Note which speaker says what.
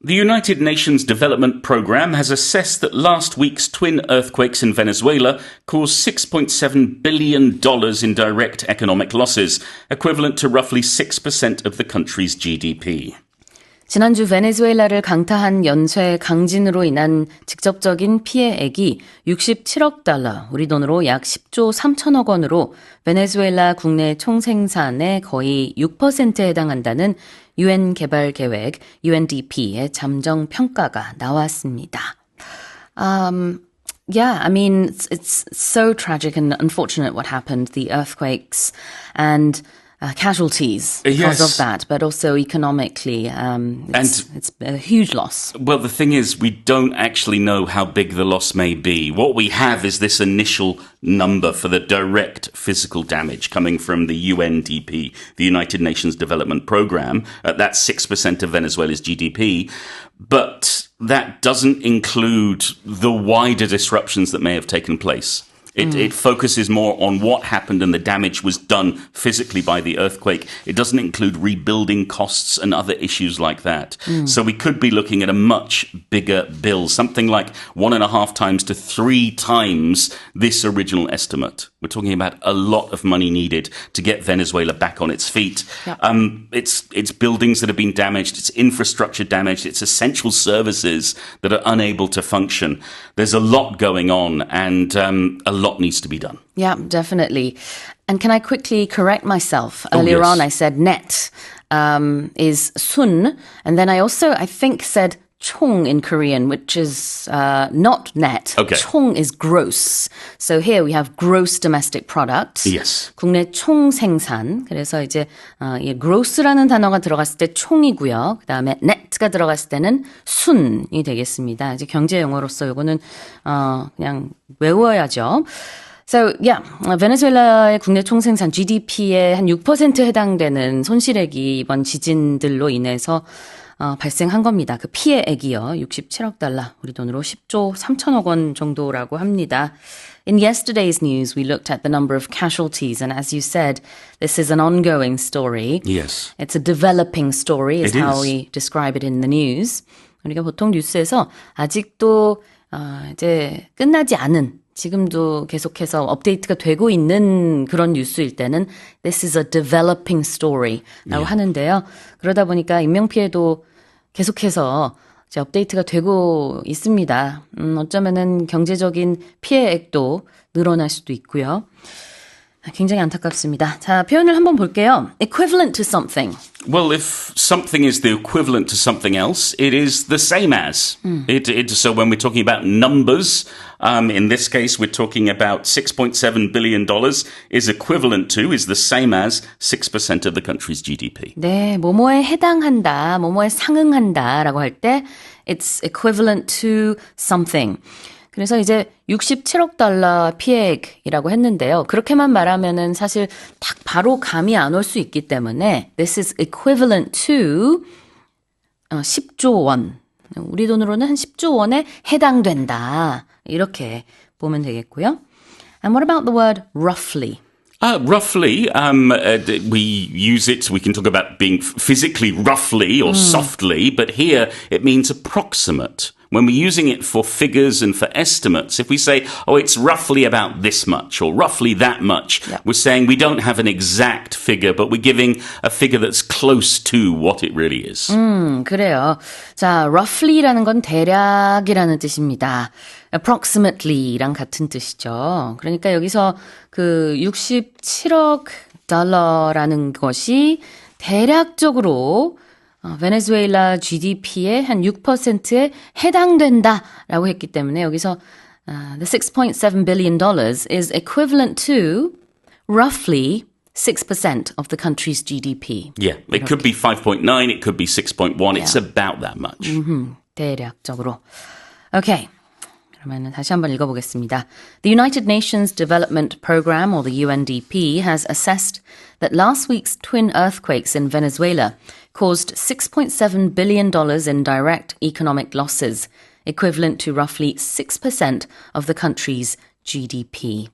Speaker 1: The United Nations Development Programme has assessed that last week's twin earthquakes in Venezuela caused $6.7 billion in direct economic losses, equivalent to roughly 6% of the country's GDP.
Speaker 2: 지난주 베네수엘라를 강타한 연쇄 강진으로 인한 직접적인 피해액이 67억 달러, 우리 돈으로 약 10조 3천억 원으로 베네수엘라 국내 총생산의 거의 6%에 해당한다는 UN 개발계획 UNDP의 잠정 평가가 나왔습니다. Yeah, I mean, it's so tragic and unfortunate what happened, the earthquakes and casualties because of that, but also economically, it's a huge loss.
Speaker 1: Well, the thing is, we don't actually know how big the loss may be. What we have is this initial number for the direct physical damage coming from the UNDP, the United Nations Development Programme. That's 6% of Venezuela's GDP. But that doesn't include the wider disruptions that may have taken place. It focuses more on what happened and the damage was done physically by the earthquake. It doesn't include rebuilding costs and other issues like that. So we could be looking at a much bigger bill, something like 1.5 times to 3 times this original estimate. We're talking about a lot of money needed to get Venezuela back on its feet. Yep. It's buildings that have been damaged, it's infrastructure damaged, it's essential services that are unable to function. There's a lot going on and a lot needs to be done.
Speaker 2: Yeah, definitely. And can I quickly correct myself? Earlier on I said net is sun, and then I think said 총 in Korean, which is not net.
Speaker 1: Okay.
Speaker 2: 총 is gross. So here we have gross domestic product.
Speaker 1: Yes.
Speaker 2: 국내 총 생산. 그래서 이제 gross라는 단어가 들어갔을 때 총이고요. 그다음에 net가 들어갔을 때는 순이 되겠습니다. 이제 경제 용어로서 이거는 그냥 외워야죠. So, yeah, 베네수엘라의 국내 총생산 GDP의 한 6%에 해당되는 손실액이 이번 지진들로 인해서 발생한 겁니다. 그 피해액이요. 67억 달러, 우리 돈으로 10조 3천억 원 정도라고 합니다. In yesterday's news, we looked at the number of casualties, and as you said, this is an ongoing story.
Speaker 1: Yes.
Speaker 2: It's a developing story, is how we describe it in the news. 우리가 보통 뉴스에서 아직도 이제 끝나지 않은, 지금도 계속해서 업데이트가 되고 있는 그런 뉴스일 때는 This is a developing story라고 하는데요. 그러다 보니까 인명피해도 계속해서 이제 업데이트가 되고 있습니다. 어쩌면은 경제적인 피해액도 늘어날 수도 있고요. 굉장히 안타깝습니다. 자, 표현을 한번 볼게요. Equivalent to something.
Speaker 1: Well, if something is the equivalent to something else, it is the same as. So when we're talking about numbers, in this case, we're talking about $6.7 billion is equivalent to, is the same as 6% of the country's GDP.
Speaker 2: 네, 뭐뭐에 해당한다, 뭐뭐에 상응한다라고 할 때 it's equivalent to something. 그래서 이제 67억 달러 피해액이라고 했는데요. 그렇게만 말하면은 사실 딱 바로 감이 안 올 수 있기 때문에 This is equivalent to 10조 원. 우리 돈으로는 한 10조 원에 해당된다. 이렇게 보면 되겠고요. And what about the word roughly?
Speaker 1: Roughly, we use it, we can talk about being physically roughly or softly, but here it means approximate. When we're using it for figures and for estimates, if we say, oh, it's roughly about this much or roughly that much, we're saying we don't have an exact figure, but we're giving a figure that's close to what it really is.
Speaker 2: 그래요. 자, roughly라는 건 대략이라는 뜻입니다. approximately랑 같은 뜻이죠. 그러니까 여기서 그 67억 달러라는 것이 대략적으로 베네수엘라 GDP의 한 6%에 해당된다라고 했기 때문에 여기서 the $6.7 billion is equivalent to roughly 6% of the country's GDP.
Speaker 1: Yeah, it could be 5.9, it could be 6.1, it's about that much.
Speaker 2: 대략적으로. Okay. 그러면 다시 한번 읽어보겠습니다. The United Nations Development Programme, or the UNDP, has assessed that last week's twin earthquakes in Venezuela caused $6.7 billion in direct economic losses, equivalent to roughly 6% of the country's GDP.